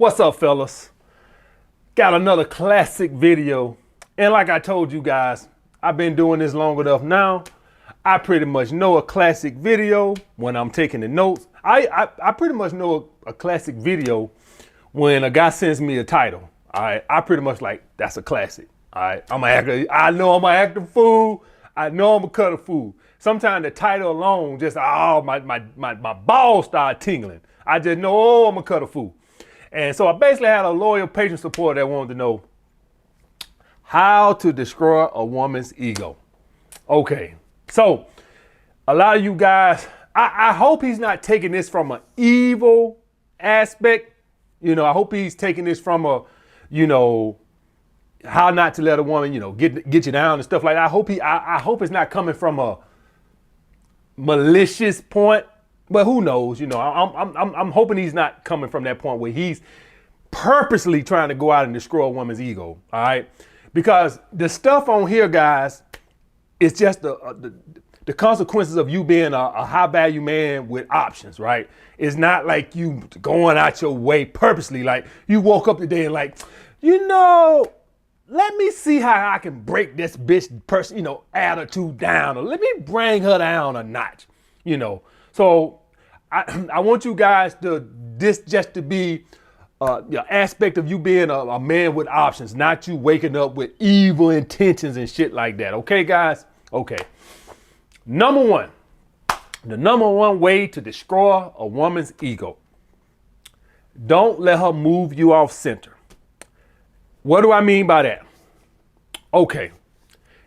What's up, fellas? Got another classic video. And like I told you guys, I've been doing this long enough now. I pretty much know a classic video when I'm taking the notes. I pretty much know a classic video when a guy sends me a title. All right, I pretty much like, that's a classic. All right, I know I'm an actor fool. I know I'm a cutter fool. Sometimes the title alone just, my balls start tingling. I just know, oh, I'm a cutter fool. And so I basically had a loyal patron supporter that wanted to know how to destroy a woman's ego. Okay, so a lot of you guys, I hope he's not taking this from an evil aspect. You know, I hope he's taking this from a, how not to let a woman, get you down and stuff like that. I hope it's not coming from a malicious point. But who knows? I'm hoping he's not coming from that point where he's purposely trying to go out and destroy a woman's ego. All right, because the stuff on here, guys, is just the consequences of you being a high value man with options. Right? It's not like you going out your way purposely. Like you woke up today and like, let me see how I can break this bitch person, attitude down, or let me bring her down a notch. So I want you guys to just to be the aspect of you being a man with options, not you waking up with evil intentions and shit like that. Okay, guys? Okay. The number one way to destroy a woman's ego. Don't let her move you off center. What do I mean by that? Okay.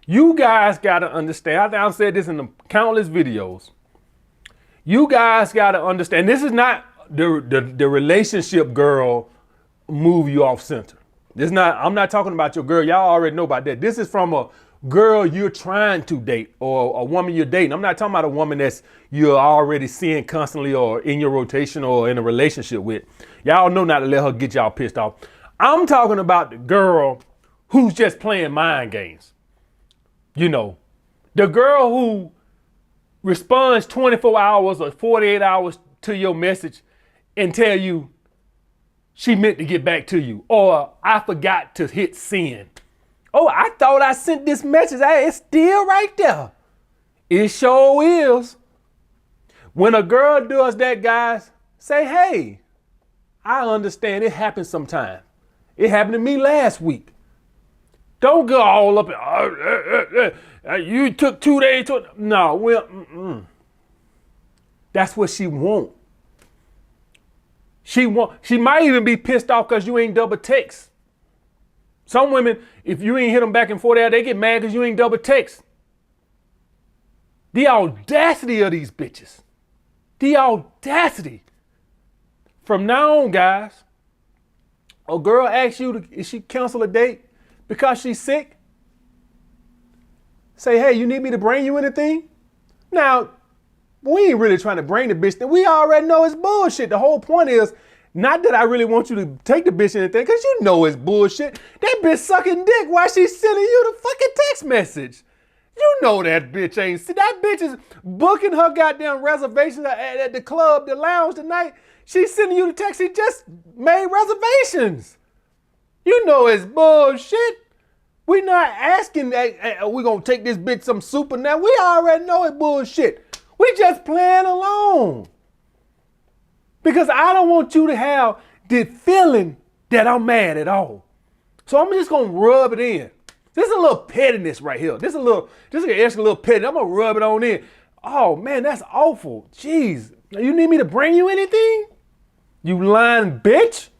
You guys got to understand. I've said this in the countless videos. You guys got to understand, this is not the relationship girl move you off center. I'm not talking about your girl. Y'all already know about that. This is from a girl you're trying to date or a woman you're dating. I'm not talking about a woman that's you're already seeing constantly or in your rotation or in a relationship with. Y'all know not to let her get y'all pissed off. I'm talking about the girl who's just playing mind games. The girl who responds 24 hours or 48 hours to your message and tell you she meant to get back to you, or I forgot to hit send. Oh, I thought I sent this message. It's still right there. It sure is. When a girl does that, guys, say, hey, I understand it happens sometime. It happened to me last week. Don't go all up and, you took 2 days to, no, that's what she want. She might even be pissed off because you ain't double text. Some women, if you ain't hit them back in 40 hours, they get mad because you ain't double text. The audacity of these bitches. The audacity. From now on, guys, a girl asks you if she cancel a date because she's sick, say, hey, you need me to bring you anything? Now, we ain't really trying to bring the bitch. We already know it's bullshit. The whole point is not that I really want you to take the bitch anything, because you know it's bullshit. That bitch sucking dick while she's sending you the fucking text message. You know that bitch ain't. See, that bitch is booking her goddamn reservations at the club, the lounge tonight. She's sending you the text. She just made reservations. You know it's bullshit. We're not asking that we're going to take this bitch some super now. We already know it's bullshit. We just playing along. Because I don't want you to have the feeling that I'm mad at all. So I'm just going to rub it in. This is a little pettiness right here. This is an extra little pettiness. I'm going to rub it on in. Oh, man, that's awful. Jeez. You need me to bring you anything? You lying bitch?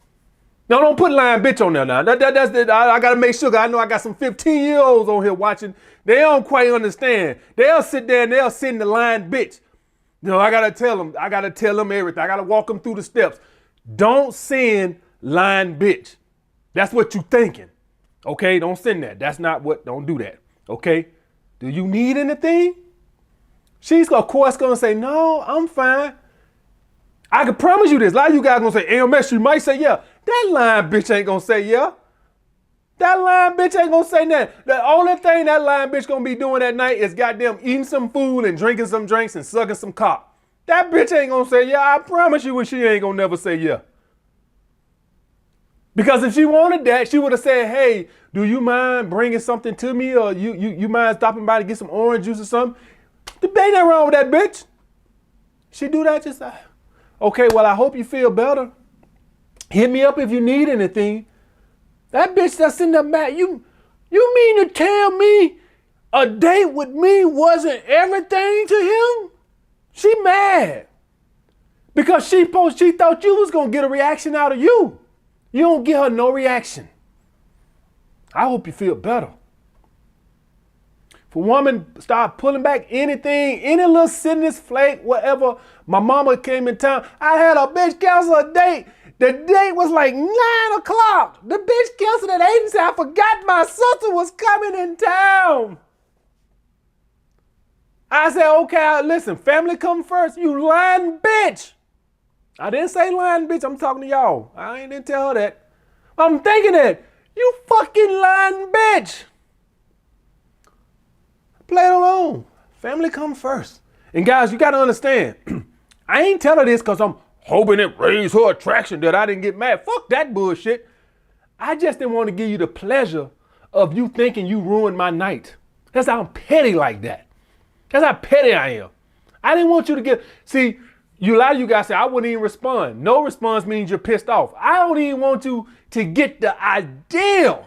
No, don't put lying bitch on there now. I got to make sure, 'cause I know I got some 15-year-olds on here watching. They don't quite understand. They'll sit there and they'll send the lying bitch. I got to tell them. I got to tell them everything. I got to walk them through the steps. Don't send lying bitch. That's what you thinking. Okay? Don't send that. Don't do that. Okay? Do you need anything? She's, of course, going to say, no, I'm fine. I can promise you this. A lot of you guys going to say, AMS, you might say, yeah. That lying bitch ain't going to say, yeah. That lying bitch ain't going to say nothing. The only thing that lying bitch going to be doing that night is goddamn eating some food and drinking some drinks and sucking some cock. That bitch ain't going to say, yeah. I promise you she ain't going to never say, yeah. Because if she wanted that, she would have said, hey, do you mind bringing something to me? Or you mind stopping by to get some orange juice or something? There ain't nothing wrong with that bitch. She do that just, okay, well, I hope you feel better. Hit me up if you need anything. That bitch that's in the back, you mean to tell me a date with me wasn't everything to him? She mad. Because she thought you was going to get a reaction out of you. You don't get her no reaction. I hope you feel better. If a woman start pulling back anything, any little sickness, flake, whatever, my mama came in town, I had a bitch cancel a date. The date was like 9 o'clock. The bitch canceled at 8 and said, I forgot my sister was coming in town. I said, okay, listen, family come first. You lying bitch. I didn't say lying bitch. I'm talking to y'all. I ain't didn't tell her that. I'm thinking that. You fucking lying bitch. Play it alone. Family come first. And guys, you got to understand, I ain't telling her this because I'm hoping it raised her attraction that I didn't get mad. Fuck that bullshit. I just didn't want to give you the pleasure of you thinking you ruined my night. That's how I'm petty like that. That's how petty I am. I didn't want you to get, see, a lot of you guys say, I wouldn't even respond. No response means you're pissed off. I don't even want you to get the idea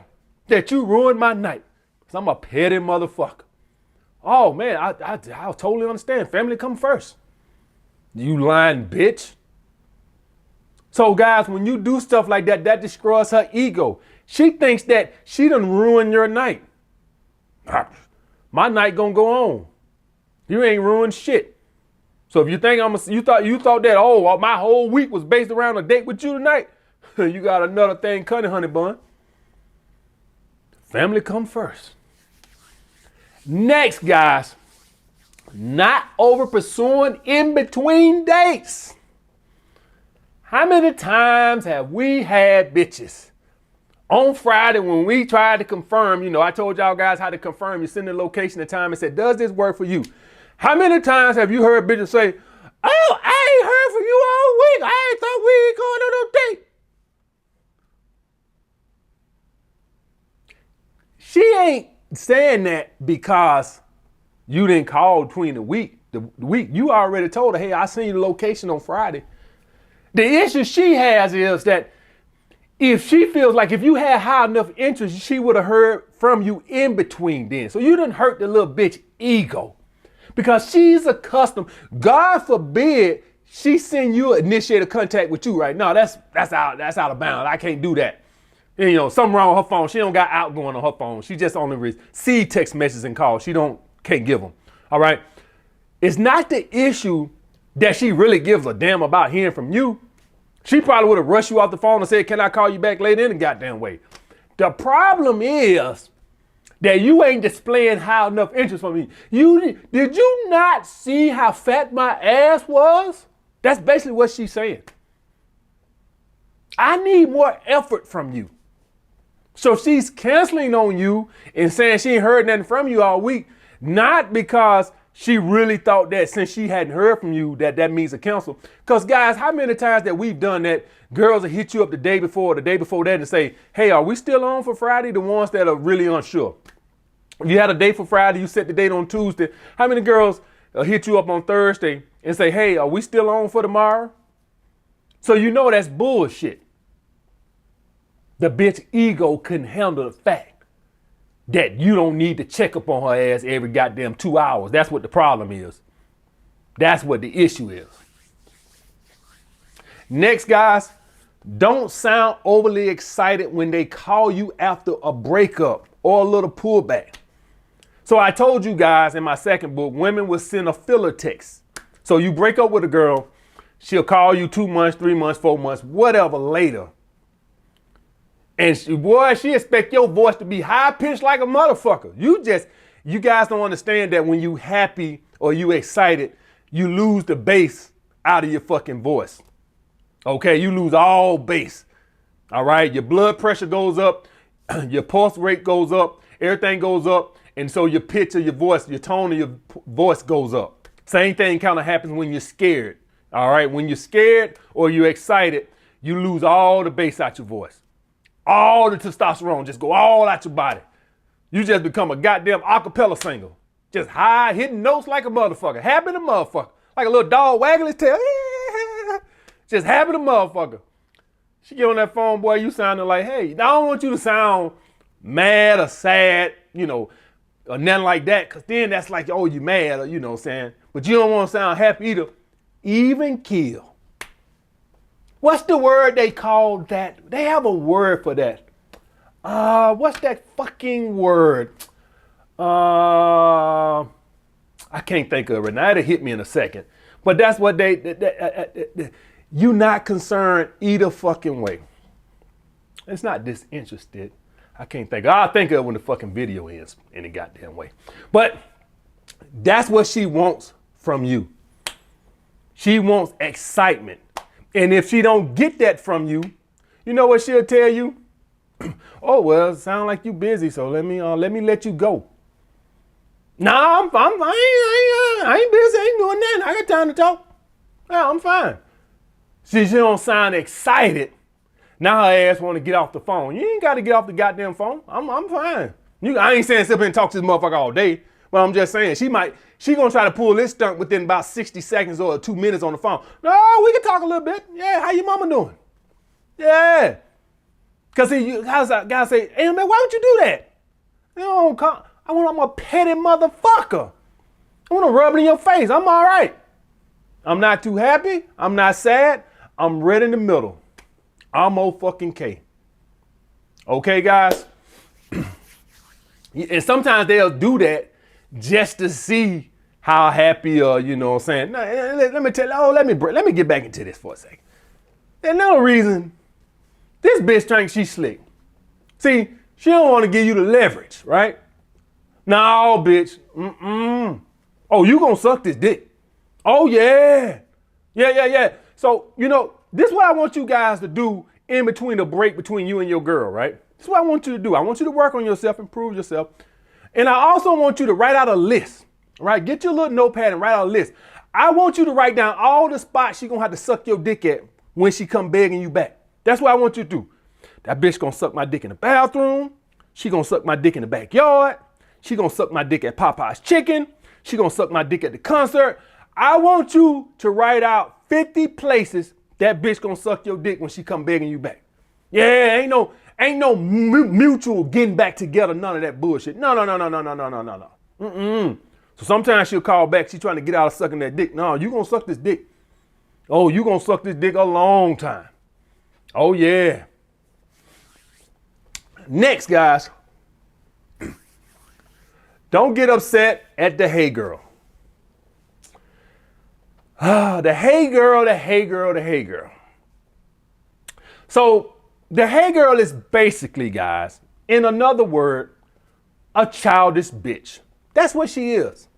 that you ruined my night. Because I'm a petty motherfucker. Oh, man, I totally understand. Family come first. You lying bitch. So, guys, when you do stuff like that, that destroys her ego. She thinks that she done ruined your night. My night gonna go on. You ain't ruined shit. So if you think you thought that, oh, my whole week was based around a date with you tonight, you got another thing coming, honey bun. Family come first. Next, guys, not over pursuing in between dates. How many times have we had bitches on Friday when we tried to confirm, I told y'all guys how to confirm, you send the location and time and said, does this work for you? How many times have you heard bitches say, oh, I ain't heard from you all week. I ain't thought we ain't going on no date. She ain't saying that because you didn't call between the week. The week you already told her, hey, I seen you the location on Friday. The issue she has is that if she feels like if you had high enough interest, she would have heard from you in between then. So you didn't hurt the little bitch ego. Because she's accustomed, God forbid, she send you initiate a contact with you, right? No, that's out of bounds. I can't do that. And, something wrong with her phone. She don't got outgoing on her phone. She just only receive text messages and calls. She can't give them. All right. It's not the issue that she really gives a damn about hearing from you. She probably would have rushed you off the phone and said, can I call you back later in the goddamn way? The problem is that you ain't displaying high enough interest from me. Did you not see how fat my ass was? That's basically what she's saying. I need more effort from you. So she's canceling on you and saying she ain't heard nothing from you all week, not because she really thought that since she hadn't heard from you that means a cancel. Because guys, how many times that we've done that, girls will hit you up the day before or the day before that and say, hey, are we still on for Friday? The ones that are really unsure. If you had a date for Friday, you set the date on Tuesday. How many girls hit you up on Thursday and say, hey, are we still on for tomorrow? So that's bullshit. The bitch ego couldn't handle the fact that you don't need to check up on her ass every goddamn 2 hours. That's what the problem is. That's what the issue is. Next, guys, don't sound overly excited when they call you after a breakup or a little pullback. So I told you guys in my second book, women will send a filler text. So you break up with a girl, she'll call you 2 months, 3 months, 4 months, whatever later. And she expect your voice to be high pitched like a motherfucker. You guys don't understand that when you happy or you excited, you lose the bass out of your fucking voice. Okay, you lose all bass. All right, your blood pressure goes up, your pulse rate goes up, everything goes up. And so your pitch of your voice, your tone of your voice goes up. Same thing kind of happens when you're scared. All right, when you're scared or you're excited, you lose all the bass out your voice. All the testosterone just go all out your body. You just become a goddamn acapella singer. Just high, hitting notes like a motherfucker. Happy the motherfucker. Like a little dog wagging his tail. Just happy the motherfucker. She get on that phone, boy, you sounding like, hey, I don't want you to sound mad or sad, or nothing like that, because then that's like, oh, you mad, or you know what I'm saying? But you don't want to sound happy either. Even kill. What's the word they call that? They have a word for that. What's that fucking word? I can't think of it now. It'll hit me in a second. But that's what you not concerned either fucking way. It's not disinterested. I can't think. I'll think of it when the fucking video ends any goddamn way. But that's what she wants from you. She wants excitement. And if she don't get that from you, you know what she'll tell you? Oh, well, it sounds like you busy, so let me let you go. Nah, I ain't busy. I ain't doing nothing. I got time to talk. Yeah, I'm fine. She don't sound excited. Now her ass want to get off the phone. You ain't got to get off the goddamn phone. I'm fine. I ain't saying sit up here and talk to this motherfucker all day, but I'm just saying she gonna try to pull this stunt within about 60 seconds or 2 minutes on the phone. No, we can talk a little bit. Yeah, how your mama doing? Yeah. Cause how's that guy say, hey man, why would you do that? I'm a petty motherfucker. I want to rub it in your face. I'm all right. I'm not too happy. I'm not sad. I'm right in the middle. I'm fucking K. Okay, guys? And sometimes they'll do that just to see how happy or, you know what I'm saying. Let me tell you, let me get back into this for a second. There's no reason this bitch thinks she's slick. See, she don't want to give you the leverage, right? No, bitch. Oh, you gonna suck this dick. Oh, yeah. Yeah. So, this is what I want you guys to do in between the break between you and your girl, right? This is what I want you to do. I want you to work on yourself, improve yourself. And I also want you to write out a list, right? Get your little notepad and write out a list. I want you to write down all the spots she gonna have to suck your dick at when she come begging you back. That's what I want you to do. That bitch gonna suck my dick in the bathroom. She gonna suck my dick in the backyard. She gonna suck my dick at Popeye's Chicken. She gonna suck my dick at the concert. I want you to write out 50 places that bitch gonna suck your dick when she come begging you back. Yeah, ain't no mutual getting back together, none of that bullshit. No. So sometimes she'll call back, she trying to get out of sucking that dick. No, you gonna suck this dick. Oh, you gonna suck this dick a long time. Oh yeah. Next, guys. Don't get upset at the hey girl. The hey girl. So the hey girl is basically, guys, in another word, a childish bitch. That's what she is.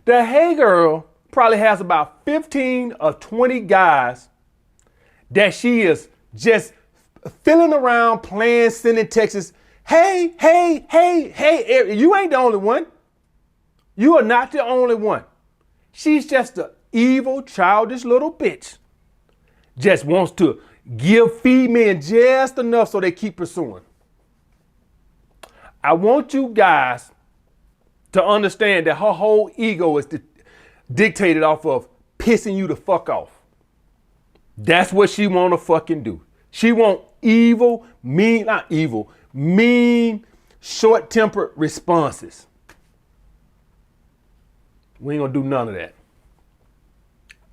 The hey girl probably has about 15 or 20 guys that she is just filling around, playing, sending texts. Hey. You ain't the only one. You are not the only one. She's just an evil, childish little bitch. Just wants to feed men just enough so they keep pursuing. I want you guys to understand that her whole ego is dictated off of pissing you the fuck off. That's what she want to fucking do. She want mean, short-tempered responses. We ain't gonna do none of that.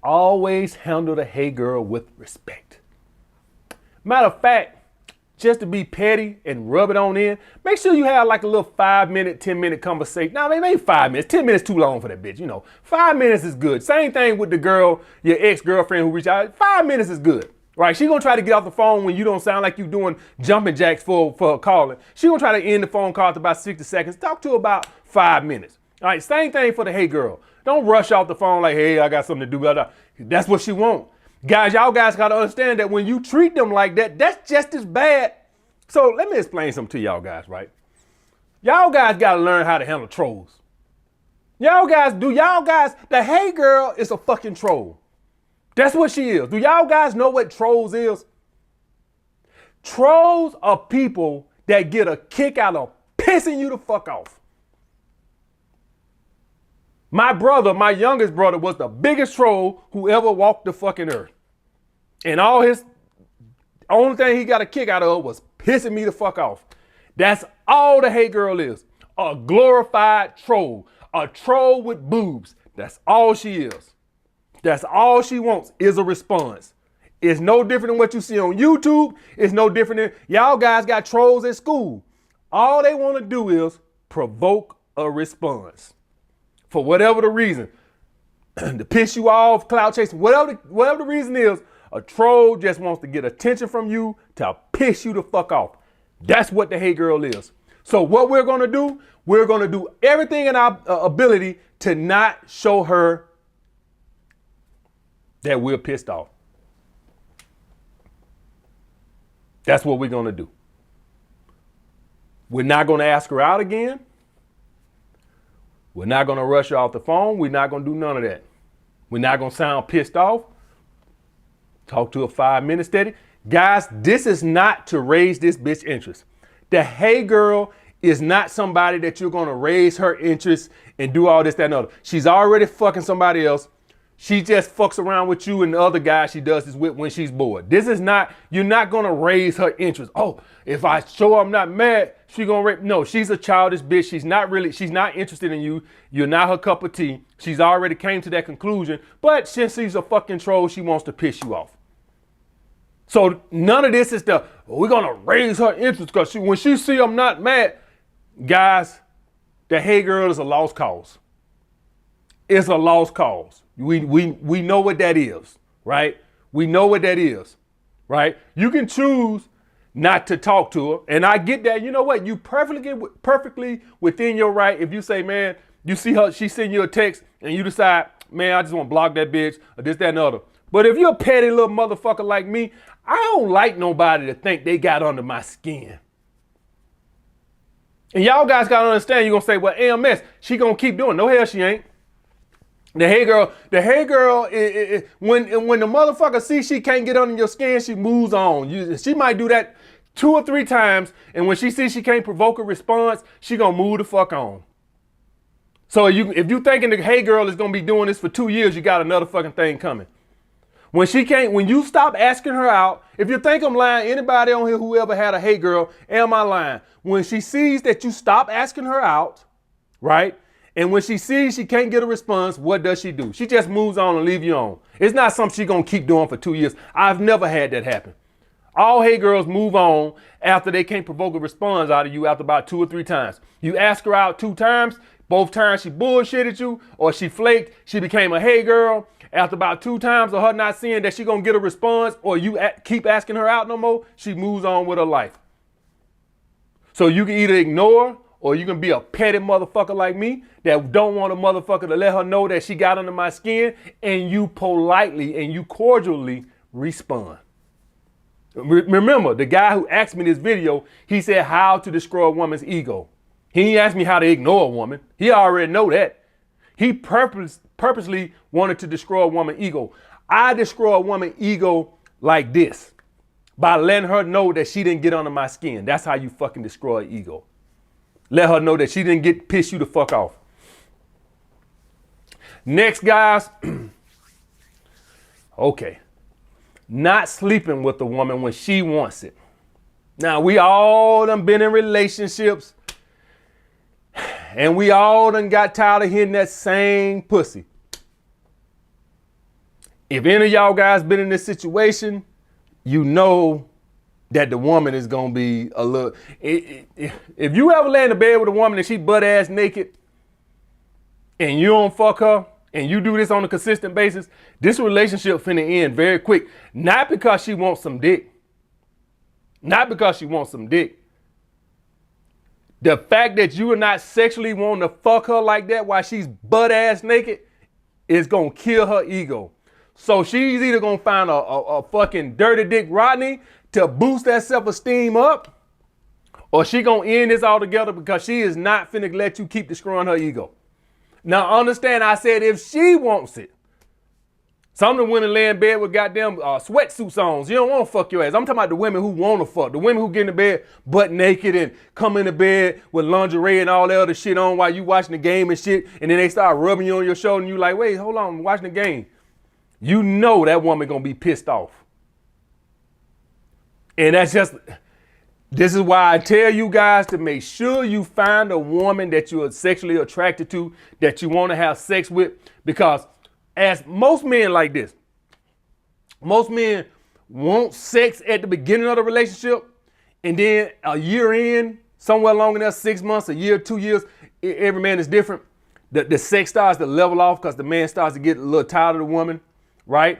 Always handle the hey girl with respect. Matter of fact, just to be petty and rub it on in, make sure you have like a little 5-minute, 10-minute conversation. Now, maybe 5 minutes. 10 minutes too long for that bitch, 5 minutes is good. Same thing with the girl, your ex-girlfriend who reached out. 5 minutes is good. Right? She gonna try to get off the phone when you don't sound like you doing jumping jacks for calling. She gonna try to end the phone call to about 60 seconds. Talk to her about 5 minutes. All right, same thing for the hey girl. Don't rush off the phone like, hey, I got something to do. Blah, blah. That's what she want. Guys, y'all guys gotta understand that when you treat them like that, that's just as bad. So let me explain something to y'all guys, right? Y'all guys gotta learn how to handle trolls. The hey girl is a fucking troll. That's what she is. Do y'all guys know what trolls is? Trolls are people that get a kick out of pissing you the fuck off. My brother, my youngest brother, was the biggest troll who ever walked the fucking earth. And only thing he got a kick out of was pissing me the fuck off. That's all the Hey Girl is. A glorified troll. A troll with boobs. That's all she is. That's all she wants is a response. It's no different than what you see on YouTube. It's no different than y'all guys got trolls at school. All they want to do is provoke a response. For whatever the reason. To piss you off, clout chasing, whatever the reason is, a troll just wants to get attention from you to piss you the fuck off. That's what the Hey Girl is. So what we're going to do, we're going to do everything in our ability to not show her that we're pissed off. That's what we're going to do. We're not going to ask her out again. We're not going to rush her off the phone. We're not going to do none of that. We're not going to sound pissed off. Talk to her 5 minutes steady. Guys, this is not to raise this bitch interest. The Hey Girl is not somebody that you're going to raise her interest and do all this, that, and other. She's already fucking somebody else. She just fucks around with you and the other guy she does this with when she's bored. This is not, you're not going to raise her interest. Oh, if I show her I'm not mad, she going to rape. No, she's a childish bitch. She's not interested in you. You're not her cup of tea. She's already came to that conclusion. But since she's a fucking troll, she wants to piss you off. So none of this is we're going to raise her interest because when she see I'm not mad, guys, the Hey Girl is a lost cause. It's a lost cause. We know what that is, right? We know what that is, right? You can choose not to talk to her. And I get that. You know what? You perfectly within your right. If you say, man, you see her, she send you a text and you decide, man, I just want to block that bitch or this, that, and the other. But if you're a petty little motherfucker like me, I don't like nobody to think they got under my skin. And y'all guys got to understand, you're going to say, well, AMS, she going to keep doing. No, hell she ain't. The Hey Girl, when the motherfucker sees she can't get under your skin, she moves on. She might do that 2 or 3 times, and when she sees she can't provoke a response, she gonna move the fuck on. So if you thinking the Hey Girl is gonna be doing this for 2 years, you got another fucking thing coming. When you stop asking her out, if you think I'm lying, anybody on here who ever had a Hey Girl, am I lying? When she sees that you stop asking her out, right? And when she sees she can't get a response, what does she do? She just moves on and leave you on. It's not something she's going to keep doing for 2 years. I've never had that happen. All Hey Girls move on after they can't provoke a response out of you after about 2 or 3 times. You ask her out 2 times, both times she bullshitted you or she flaked, she became a Hey Girl. After about 2 times of her not seeing that she's going to get a response or you keep asking her out no more, she moves on with her life. So you can either ignore or you can be a petty motherfucker like me that don't want a motherfucker to let her know that she got under my skin, and you politely and you cordially respond. Remember, the guy who asked me this video, he said how to destroy a woman's ego. He didn't ask me how to ignore a woman. He already know that. He purposely wanted to destroy a woman's ego. I destroy a woman's ego like this, by letting her know that she didn't get under my skin. That's how you fucking destroy an ego. Let her know that she didn't piss you the fuck off. Next, guys. Okay. Not sleeping with a woman when she wants it. Now, we all done been in relationships and we all done got tired of hitting that same pussy. If any of y'all guys been in this situation, you know that the woman is going to be a little, if you ever lay in the bed with a woman and she butt ass naked and you don't fuck her and you do this on a consistent basis, this relationship finna end very quick. Not because she wants some dick. Not because she wants some dick. The fact that you are not sexually wanting to fuck her like that while she's butt ass naked is going to kill her ego. So she's either going to find a fucking dirty dick Rodney to boost that self-esteem up, or she going to end this altogether because she is not finna let you keep destroying her ego. Now understand, I said if she wants it. Some of the women lay in bed with goddamn sweatsuits on. You don't want to fuck your ass. I'm talking about the women who want to fuck. The women who get in the bed butt naked and come in the bed with lingerie and all that other shit on while you watching the game and shit. And then they start rubbing you on your shoulder and you like, wait, hold on, I'm watching the game. You know that woman gonna be pissed off. And this is why I tell you guys to make sure you find a woman that you are sexually attracted to, that you want to have sex with, because as most men like this, most men want sex at the beginning of the relationship, and then a year in, somewhere along in there, 6 months, a year, 2 years, every man is different. The sex starts to level off because the man starts to get a little tired of the woman, right?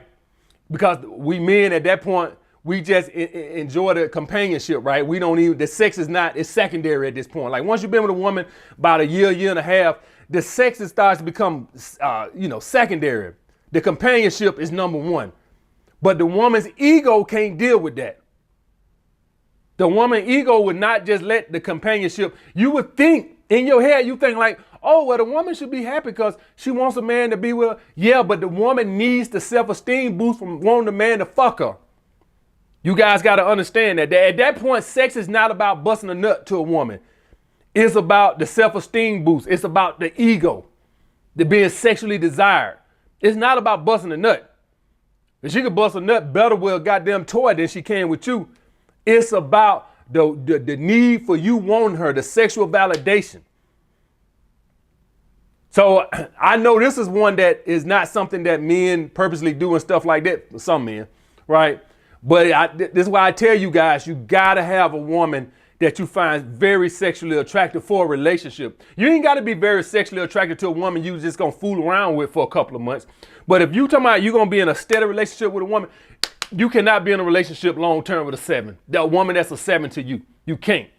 Because we men at that point, we just enjoy the companionship, right? We don't even, the sex is not, it's secondary at this point. Like once you've been with a woman about a year and a half, the sex starts to become, secondary. The companionship is number one. But the woman's ego can't deal with that. The woman's ego would not just let the companionship, you would think in your head, you think like, oh, well, the woman should be happy because she wants a man to be with her. Yeah, but the woman needs the self-esteem boost from wanting the man to fuck her. You guys got to understand that at that point, sex is not about busting a nut to a woman. It's about the self-esteem boost. It's about the ego, the being sexually desired. It's not about busting a nut. If she could bust a nut better with a goddamn toy than she can with you. It's about the need for you wanting her, the sexual validation. So I know this is one that is not something that men purposely do and stuff like that for some men, right? But this is why I tell you guys, you gotta have a woman that you find very sexually attractive for a relationship. You ain't gotta be very sexually attracted to a woman you just gonna fool around with for a couple of months. But if you talking about you gonna be in a steady relationship with a woman, you cannot be in a relationship long term with a 7. That woman that's a 7 to you. You can't.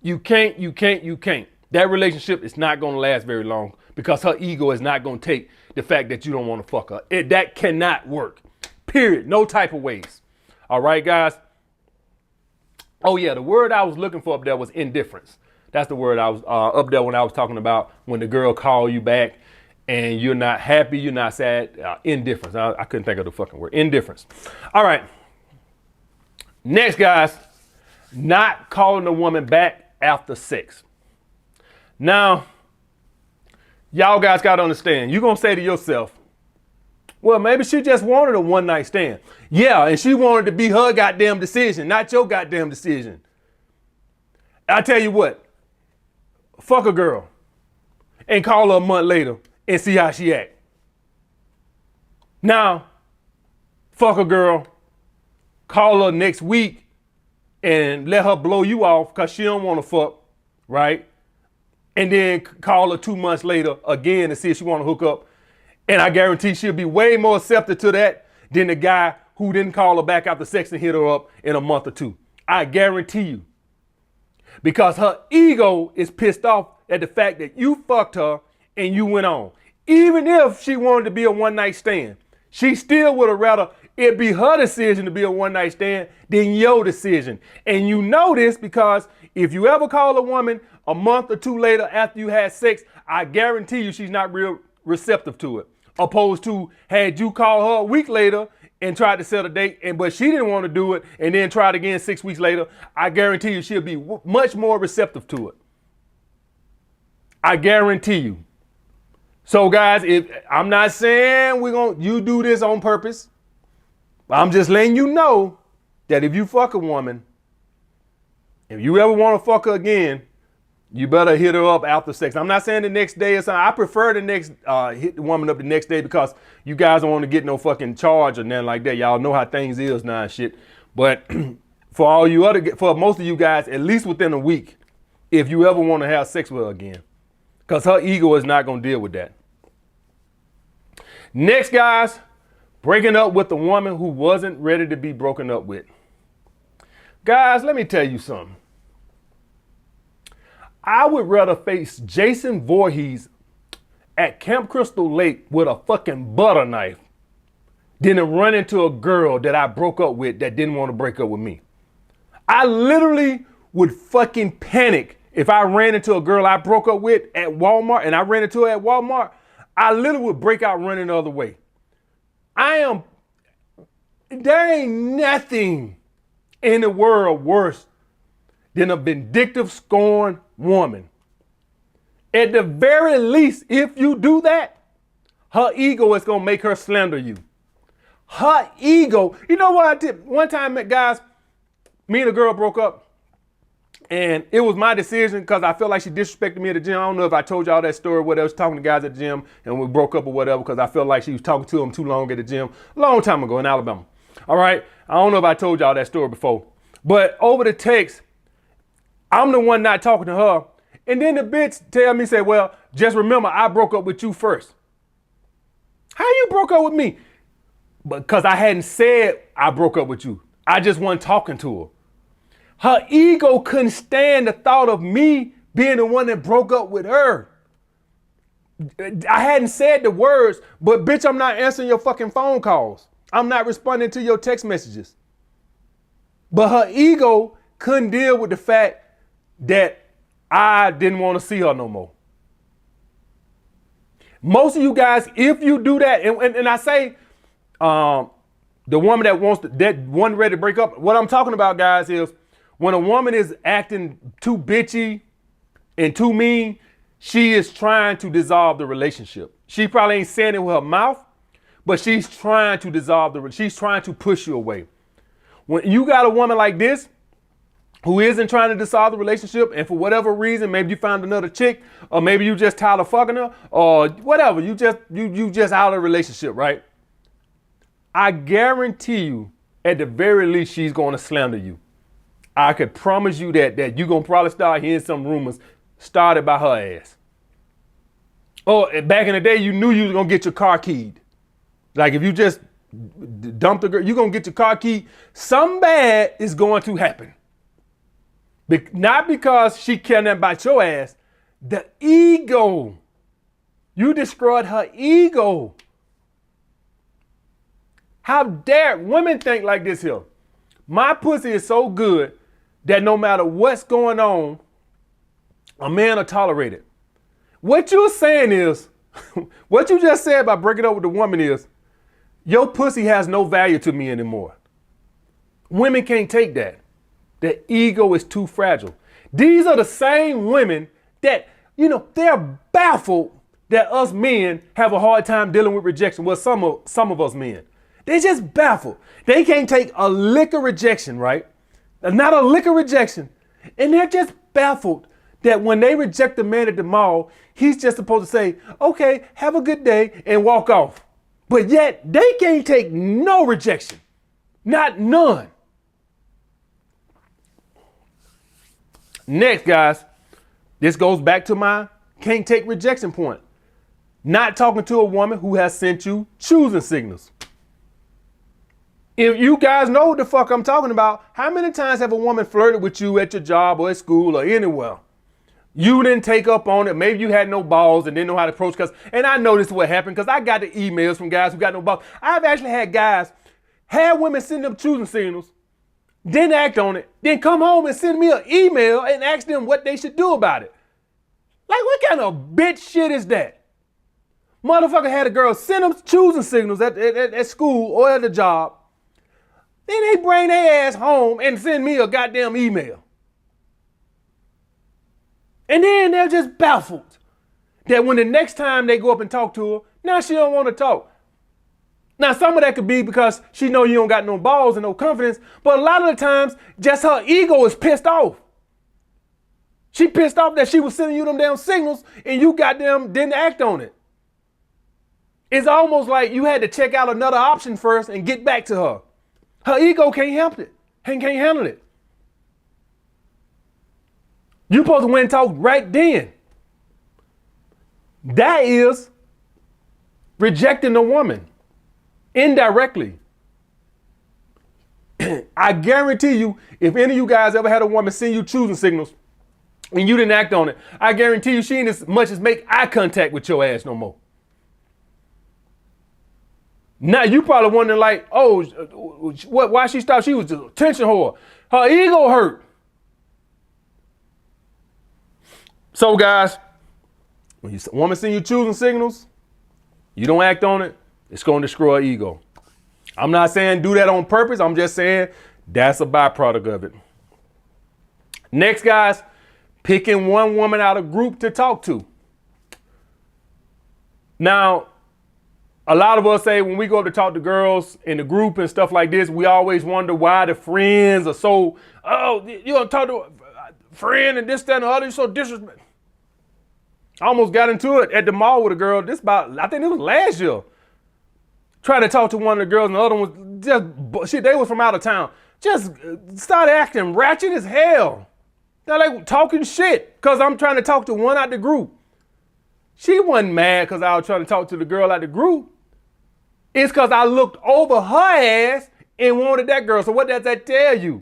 You can't. That relationship is not gonna last very long because her ego is not gonna take the fact that you don't want to fuck her. That cannot work. Period. No type of ways. All right, guys. Oh, yeah, the word I was looking for up there was indifference. That's the word I was up there when I was talking about when the girl called you back and you're not happy, you're not sad. Indifference. I couldn't think of the fucking word. Indifference. All right. Next, guys, not calling a woman back after sex. Now, y'all guys got to understand, you're going to say to yourself, well, maybe she just wanted a one night stand. Yeah, and she wanted to be her goddamn decision, not your goddamn decision. I tell you what, fuck a girl and call her a month later and see how she act. Now, fuck a girl, call her next week and let her blow you off because she don't want to fuck, right? And then call her 2 months later again and see if she want to hook up. And I guarantee she'll be way more receptive to that than the guy who didn't call her back after sex and hit her up in a month or two. I guarantee you. Because her ego is pissed off at the fact that you fucked her and you went on. Even if she wanted to be a one night stand, she still would have rather it be her decision to be a one night stand than your decision. And you know this because if you ever call a woman a month or two later after you had sex, I guarantee you she's not real receptive to it. Opposed to had you call her a week later and tried to set a date, but she didn't want to do it and then tried again 6 weeks later, I guarantee you she'll be much more receptive to it. I guarantee you. So guys, if I'm not saying you do this on purpose, I'm just letting you know that if you fuck a woman, if you ever want to fuck her again, you better hit her up after sex. I'm not saying the next day or something. I prefer the next hit the woman up the next day because you guys don't want to get no fucking charge or nothing like that. Y'all know how things is now and shit. But for most of you guys, at least within a week, if you ever want to have sex with her again, because her ego is not going to deal with that. Next, guys, breaking up with a woman who wasn't ready to be broken up with. Guys, let me tell you something. I would rather face Jason Voorhees at Camp Crystal Lake with a fucking butter knife than to run into a girl that I broke up with that didn't want to break up with me. I literally would fucking panic if I ran into a girl I broke up with at Walmart and I ran into her at Walmart. I literally would break out running the other way. There ain't nothing in the world worse than a vindictive, scorned woman. At the very least, if you do that, her ego is gonna make her slander you. Her ego, you know what I did? One time, guys, me and a girl broke up, and it was my decision because I felt like she disrespected me at the gym. I don't know if I told y'all that story, whatever. I was talking to guys at the gym, and we broke up or whatever because I felt like she was talking to them too long at the gym, a long time ago in Alabama. All right, I don't know if I told y'all that story before, but over the text, I'm the one not talking to her, and then the bitch tell me, say, well, just remember, I broke up with you first. How you broke up with me? Because I hadn't said I broke up with you. I just wasn't talking to her. Her ego couldn't stand the thought of me being the one that broke up with her. I hadn't said the words, but bitch, I'm not answering your fucking phone calls. I'm not responding to your text messages. But her ego couldn't deal with the fact that I didn't want to see her no more. Most of you guys, if you do that, and I say, the woman that one ready to break up, what I'm talking about, guys, is when a woman is acting too bitchy and too mean, she is trying to dissolve the relationship. She probably ain't saying it with her mouth, but she's trying to dissolve she's trying to push you away. When you got a woman like this, who isn't trying to dissolve the relationship, and for whatever reason, maybe you found another chick, or maybe you just tired of fucking her, or whatever, you just out of the relationship, right? I guarantee you, at the very least, she's going to slander you. I could promise you that you're going to probably start hearing some rumors started by her ass. Oh, back in the day, you knew you was going to get your car keyed. Like if you just dumped a girl, you're going to get your car keyed. Something bad is going to happen. Not because she cared nothing about your ass. The ego. You destroyed her ego. How dare women think like this here? My pussy is so good that no matter what's going on, a man will tolerate it. What you're saying is, what you just said by breaking up with the woman is, your pussy has no value to me anymore. Women can't take that. The ego is too fragile. These are the same women that, they're baffled that us men have a hard time dealing with rejection. Well, some of us men. They're just baffled. They can't take a lick of rejection, right? Not a lick of rejection. And they're just baffled that when they reject a man at the mall, he's just supposed to say, okay, have a good day, and walk off. But yet they can't take no rejection. Not none. Next, guys, this goes back to my can't take rejection point. Not talking to a woman who has sent you choosing signals. If you guys know what the fuck I'm talking about, how many times have a woman flirted with you at your job or at school or anywhere? You didn't take up on it. Maybe you had no balls and didn't know how to approach. And I know this is what happened because I got the emails from guys who got no balls. I've actually had guys, had women send them choosing signals, didn't act on it, then come home and send me an email and ask them what they should do about it. Like, what kind of bitch shit is that? Motherfucker had a girl send them choosing signals at school or at the job. Then they bring their ass home and send me a goddamn email. And then they're just baffled that when the next time they go up and talk to her, now she don't want to talk. Now, some of that could be because she know you don't got no balls and no confidence, but a lot of the times, just her ego is pissed off. She pissed off that she was sending you them damn signals and you goddamn didn't act on it. It's almost like you had to check out another option first and get back to her. Her ego can't help it. Can't handle it. You're supposed to win and talk right then. That is rejecting a woman indirectly. I guarantee you, if any of you guys ever had a woman send you choosing signals and you didn't act on it, I guarantee you she ain't as much as make eye contact with your ass no more. Now you probably wondering like, oh, why she stopped? She was just a attention whore. Her ego hurt. So guys, when a woman send you choosing signals, you don't act on it, It's going to destroy ego. I'm not saying do that on purpose. I'm just saying that's a byproduct of it. Next, guys, picking one woman out of group to talk to. Now, a lot of us say when we go up to talk to girls in the group and stuff like this, we always wonder why the friends are so, oh, you gonna talk to a friend and this, that, and the other, you're so disrespectful. I almost got into it at the mall with a girl. I think it was last year. Trying to talk to one of the girls and the other one was just, shit, they was from out of town. Just started acting ratchet as hell. They're like talking shit because I'm trying to talk to one out the group. She wasn't mad because I was trying to talk to the girl out the group. It's because I looked over her ass and wanted that girl. So what does that tell you?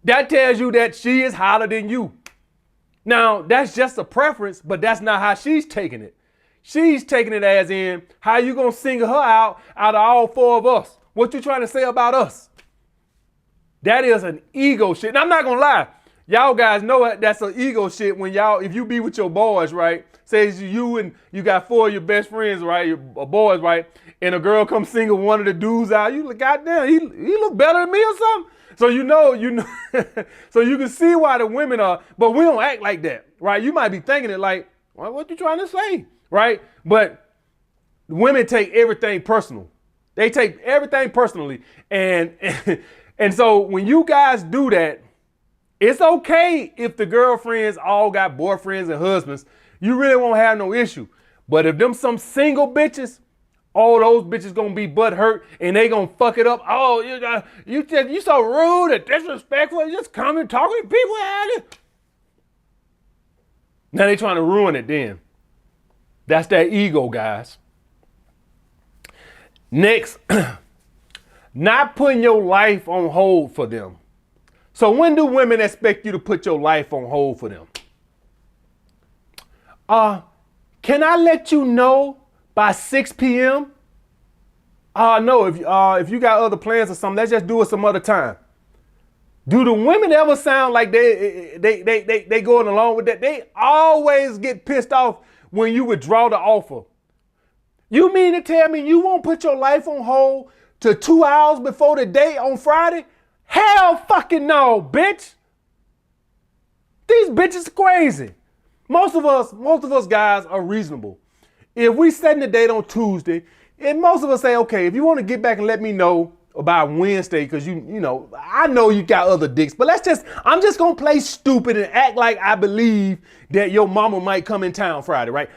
That tells you that she is hotter than you. Now, that's just a preference, but that's not how she's taking it. She's taking it as in, how you gonna single her out of all four of us? What you trying to say about us? That is an ego shit. And I'm not gonna lie. Y'all guys know that's an ego shit when if you be with your boys, right? Say you and you got four of your best friends, right? Your boys, right? And a girl comes single one of the dudes out. You look, goddamn, he look better than me or something. So you know, so you can see why the women are, but we don't act like that, right? You might be thinking it like, well, what you trying to say, right? But women take everything personal. They take everything personally. And so when you guys do that, it's okay if the girlfriends all got boyfriends and husbands. You really won't have no issue. But if them some single bitches, all those bitches gonna be butt hurt and they gonna fuck it up. Oh, you so rude and disrespectful. You just coming talking to people at it. Now they trying to ruin it then. That's that ego, guys. Next, not putting your life on hold for them. So when do women expect you to put your life on hold for them? Can I let you know by 6 p.m.? No, if you got other plans or something, let's just do it some other time. Do the women ever sound like they going along with that? They always get pissed off when you withdraw the offer. You mean to tell me you won't put your life on hold to 2 hours before the date on Friday? Hell fucking no, bitch. These bitches crazy. Most of us guys are reasonable. If we setting the date on Tuesday, and most of us say, okay, if you want to get back and let me know about Wednesday, because you know, I know you got other dicks, but I'm just gonna play stupid and act like I believe that your mama might come in town Friday, right?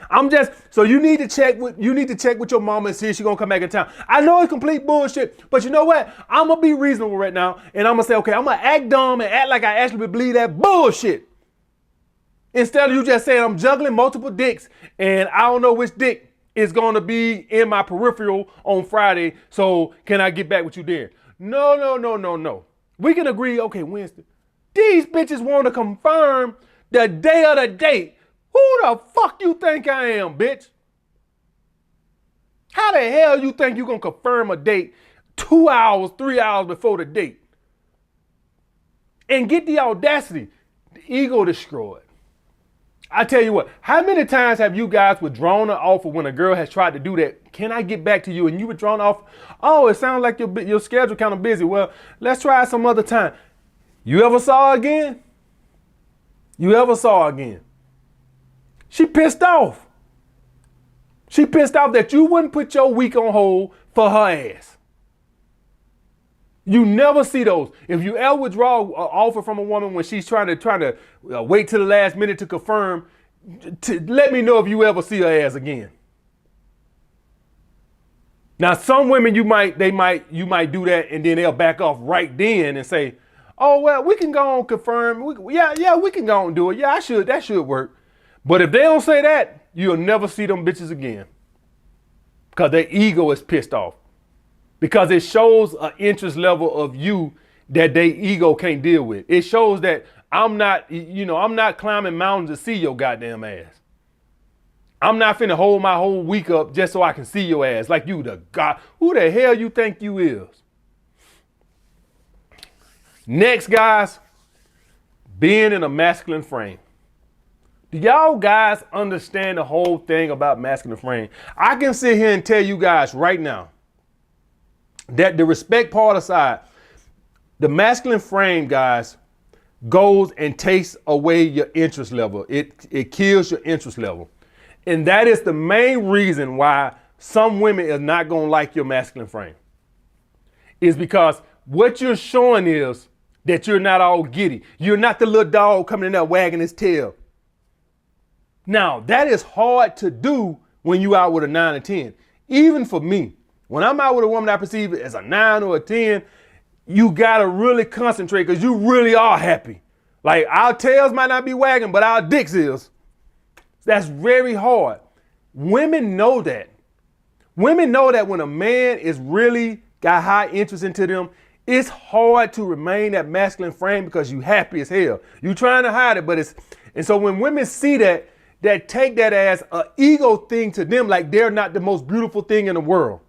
So you need to check with your mama and see if she's gonna come back in town. I know it's complete bullshit, but you know what? I'm gonna be reasonable right now, and I'm gonna say, okay, I'm gonna act dumb and act like I actually believe that bullshit. Instead of you just saying I'm juggling multiple dicks and I don't know which dick is going to be in my peripheral on Friday, so can I get back with you there? No. We can agree, okay, Wednesday. These bitches want to confirm the day of the date. Who the fuck you think I am, bitch? How the hell you think you going to confirm a date 2 hours, 3 hours before the date? And get the audacity, the ego destroyed. I tell you what, how many times have you guys withdrawn an offer when a girl has tried to do that? Can I get back to you? And you withdrawn off. Oh, it sounds like your schedule kind of busy. Well, let's try some other time. You ever saw her again? She pissed off. She pissed off that you wouldn't put your week on hold for her ass. You never see those. If you ever withdraw an offer from a woman when she's trying to wait till the last minute to confirm, let me know if you ever see her ass again. Now, some women you might do that and then they'll back off right then and say, "Oh well, we can go on confirm. We can go on do it. Yeah, that should work." But if they don't say that, you'll never see them bitches again because their ego is pissed off. Because it shows an interest level of you that their ego can't deal with. It shows that I'm not climbing mountains to see your goddamn ass. I'm not finna hold my whole week up just so I can see your ass like you the god. Who the hell you think you is? Next, guys, being in a masculine frame. Do y'all guys understand the whole thing about masculine frame? I can sit here and tell you guys right now that the respect part aside, the masculine frame, guys, goes and takes away your interest level. It kills your interest level. And that is the main reason why some women is not going to like your masculine frame. Is because what you're showing is that you're not all giddy. You're not the little dog coming in there wagging his tail. Now, that is hard to do when you out with a 9 or 10. Even for me, when I'm out with a woman I perceive as a 9 or a 10, you got to really concentrate because you really are happy. Like, our tails might not be wagging, but our dicks is. That's very hard. Women know that. Women know that when a man is really got high interest into them, it's hard to remain that masculine frame because you happy as hell. You trying to hide it, but it's, and so when women see that, that take that as an ego thing to them, like they're not the most beautiful thing in the world.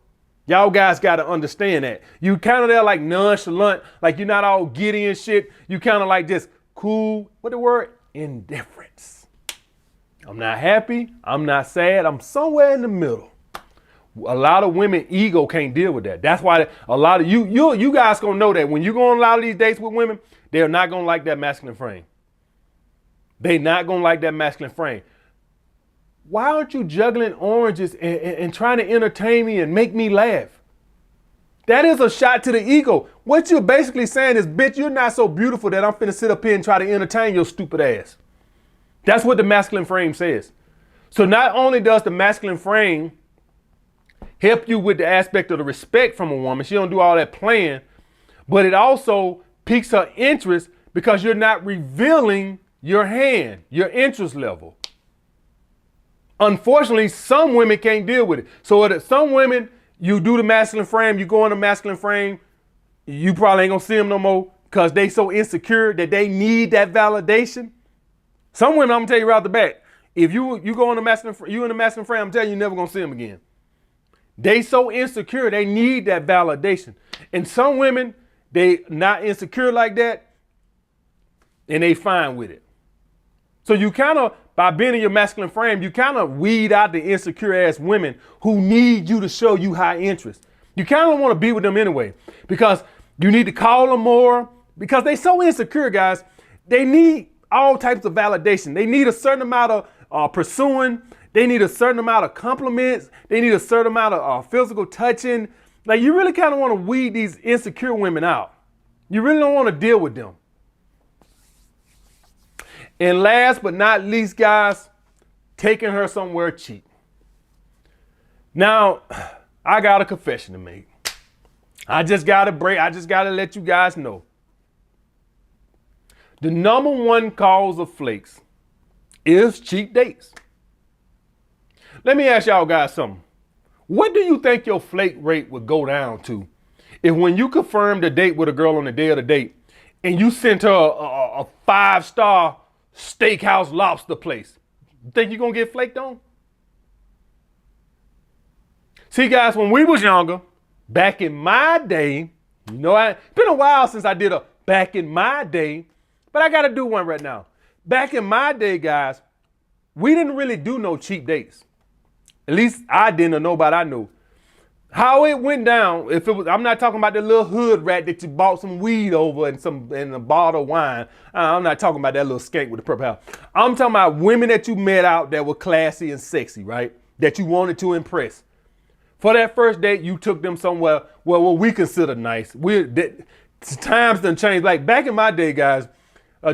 Y'all guys got to understand that. You kind of there like nonchalant, like you're not all giddy and shit. You kind of like just cool, what the word? Indifference. I'm not happy. I'm not sad. I'm somewhere in the middle. A lot of women ego can't deal with that. That's why a lot of you guys gonna know that when you go on a lot of these dates with women, they're not gonna like that masculine frame. They not gonna like that masculine frame. Why aren't you juggling oranges and trying to entertain me and make me laugh? That is a shot to the ego. What you're basically saying is, bitch, you're not so beautiful that I'm finna sit up here and try to entertain your stupid ass. That's what the masculine frame says. So not only does the masculine frame help you with the aspect of the respect from a woman, she don't do all that playing, but it also piques her interest because you're not revealing your hand, your interest level. Unfortunately, some women can't deal with it. So some women, you do the masculine frame, you go in the masculine frame, you probably ain't gonna see them no more because they so insecure that they need that validation. Some women, I'm gonna tell you right off the bat, if you go in the masculine frame, I'm telling you, you're never gonna see them again. They so insecure, they need that validation. And some women, they not insecure like that, and they fine with it. So you kind of, by being in your masculine frame, you kind of weed out the insecure ass women who need you to show you high interest. You kind of want to be with them anyway, because you need to call them more, because they so insecure, guys. They need all types of validation. They need a certain amount of pursuing. They need a certain amount of compliments. They need a certain amount of physical touching. Like, you really kind of want to weed these insecure women out. You really don't want to deal with them. And last but not least, guys, taking her somewhere cheap. Now, I got a confession to make. I just got to let you guys know. The number one cause of flakes is cheap dates. Let me ask y'all guys something. What do you think your flake rate would go down to if when you confirmed a date with a girl on the day of the date and you sent her a 5-star steakhouse lobster place? You think you're going to get flaked on? See, guys, when we was younger, back in my day, it's been a while since I did a back in my day, but I got to do one right now. Back in my day, guys, we didn't really do no cheap dates. At least I didn't, or nobody I knew. How it went down, I'm not talking about the little hood rat that you bought some weed over and a bottle of wine. I'm not talking about that little skank with the purple hair. I'm talking about women that you met out that were classy and sexy, right? That you wanted to impress. For that first date, you took them somewhere where what we consider nice. Times done changed. Like back in my day, guys,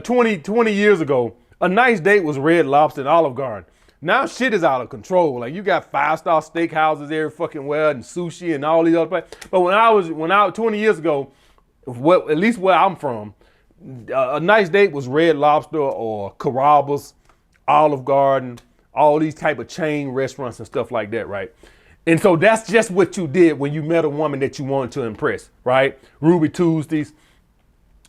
20 years ago, a nice date was Red Lobster and Olive Garden. Now shit is out of control. Like you got 5-star steakhouses every fucking where and sushi and all these other places. But when I was 20 years ago, at least where I'm from, a nice date was Red Lobster or Carrabba's, Olive Garden, all these type of chain restaurants and stuff like that, right? And so that's just what you did when you met a woman that you wanted to impress, right? Ruby Tuesdays,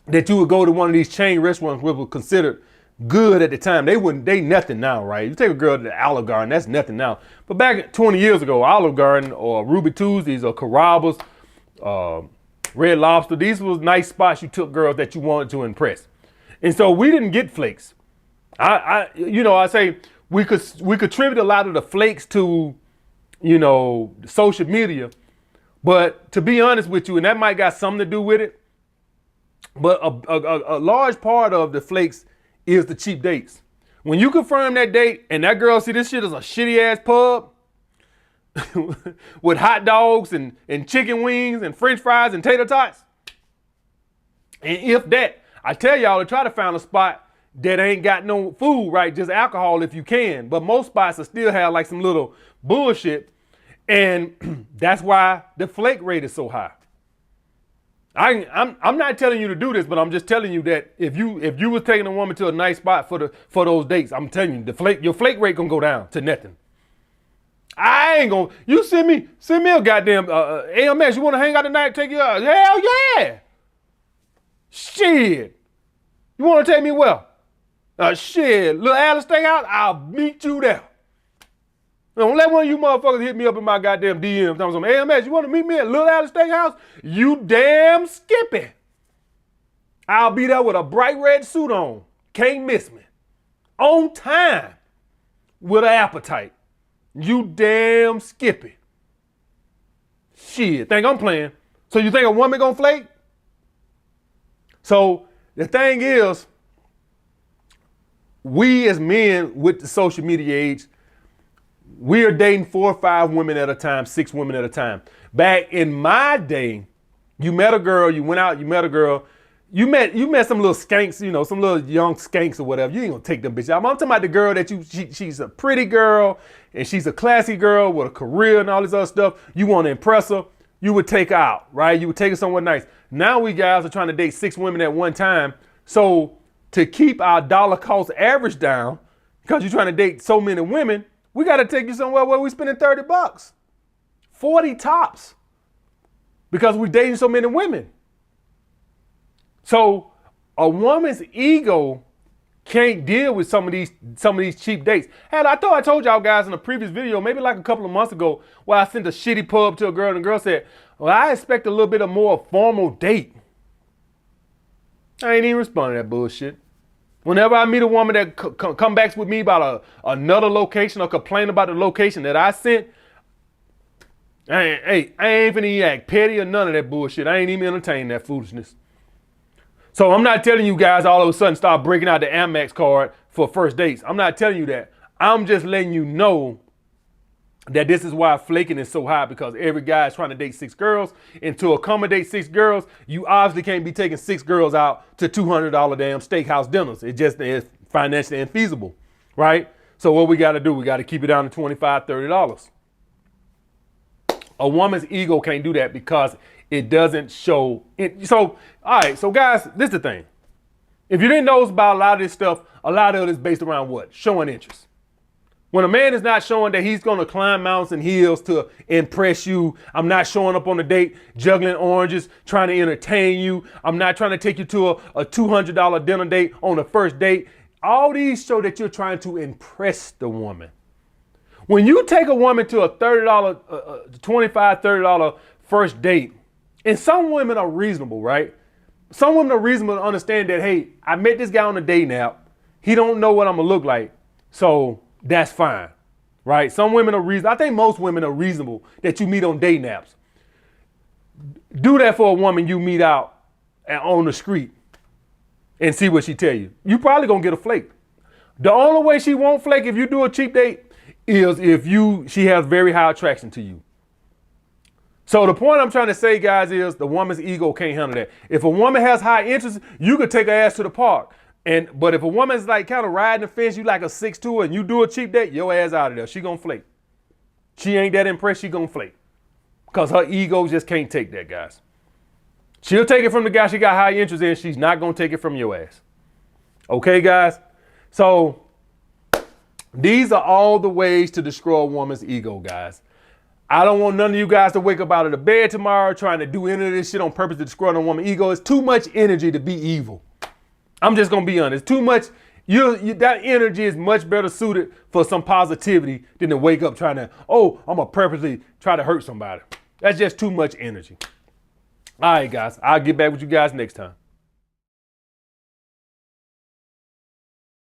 that you would go to one of these chain restaurants which were considered good at the time. They nothing now, right? You take a girl to the Olive Garden, that's nothing now. But back 20 years ago, Olive Garden or Ruby Tuesdays or Carrabba's, Red Lobster, these was nice spots you took girls that you wanted to impress. And so we didn't get flakes. I say we contribute a lot of the flakes to, social media. But to be honest with you, and that might got something to do with it, but a large part of the flakes is the cheap dates. When you confirm that date and that girl see this shit is a shitty ass pub with hot dogs and chicken wings and french fries and tater tots, and if that, I tell y'all to try to find a spot that ain't got no food, right? Just alcohol if you can. But most spots will still have like some little bullshit. And that's why the flake rate is so high. I'm not telling you to do this, but I'm just telling you that if you was taking a woman to a nice spot for those dates, I'm telling you your flake rate gonna go down to nothing. I ain't gonna. You send me a goddamn AMS. You want to hang out tonight? Take you out? Hell yeah! Shit. You want to take me well? Shit, little Alice Steakhouse. I'll meet you there. Don't let one of you motherfuckers hit me up in my goddamn DMs. I'm some AMS. You want to meet me at Little Alice Steakhouse? You damn skippy. I'll be there with a bright red suit on. Can't miss me. On time. With an appetite. You damn skippy. Shit, think I'm playing. So you think a woman gonna flake? So the thing is, we as men with the social media age, we are dating 4 or 5 women at a time, 6 women at a time. Back in my day, you met a girl, you went out, you met a girl, you met some little skanks, some little young skanks or whatever. You ain't gonna take them bitches out. I'm talking about the girl that she's a pretty girl and she's a classy girl with a career and all this other stuff. You want to impress her, you would take her out, right? You would take her somewhere nice. Now we guys are trying to date 6 women at one time. So to keep our dollar cost average down, because you're trying to date so many women, we got to take you somewhere where we spending $30, 40 tops, because we're dating so many women. So a woman's ego can't deal with some of these cheap dates. Hell, I thought I told y'all guys in a previous video, maybe like a couple of months ago, where I sent a shitty pub to a girl and the girl said, well, I expect a little bit of more formal date. I ain't even responding to that bullshit. Whenever I meet a woman that come back with me about another location or complain about the location that I sent, I ain't finna act petty or none of that bullshit. I ain't even entertaining that foolishness. So I'm not telling you guys all of a sudden start breaking out the Amex card for first dates. I'm not telling you that. I'm just letting you know that this is why flaking is so high, because every guy is trying to date 6 girls. And to accommodate 6 girls, you obviously can't be taking 6 girls out to $200 damn steakhouse dinners. It just is financially infeasible, right? So what we got to do, we got to keep it down to $25, $30. A woman's ego can't do that because it doesn't show it. So, all right, so guys, this is the thing. If you didn't know about a lot of this stuff, a lot of it is based around what? Showing interest. When a man is not showing that he's going to climb mountains and hills to impress you, I'm not showing up on a date juggling oranges, trying to entertain you. I'm not trying to take you to a $200 dinner date on the first date. All these show that you're trying to impress the woman. When you take a woman to a $30, $25, $30 first date, and some women are reasonable, right? Some women are reasonable to understand that, hey, I met this guy on a dating app. He don't know what I'm going to look like. So that's fine, right? Some women are reasonable. I think most women are reasonable that you meet on dating apps. Do that for a woman you meet out on the street and see what she tell you. You probably gonna get a flake. The only way she won't flake if you do a cheap date is if she has very high attraction to you. So the point I'm trying to say, guys, is the woman's ego can't handle that. If a woman has high interest, you could take her ass to the park. But if a woman's like kind of riding the fence, you like a 6'2", and you do a cheap date, your ass out of there. She gonna flake. She ain't that impressed, she gonna flake. Because her ego just can't take that, guys. She'll take it from the guy she got high interest in. She's not gonna take it from your ass. Okay, guys? So these are all the ways to destroy a woman's ego, guys. I don't want none of you guys to wake up out of the bed tomorrow trying to do any of this shit on purpose to destroy a woman's ego. It's too much energy to be evil. I'm just gonna be honest. Too much. That energy is much better suited for some positivity than to wake up trying to, I'm gonna purposely try to hurt somebody. That's just too much energy. All right, guys. I'll get back with you guys next time.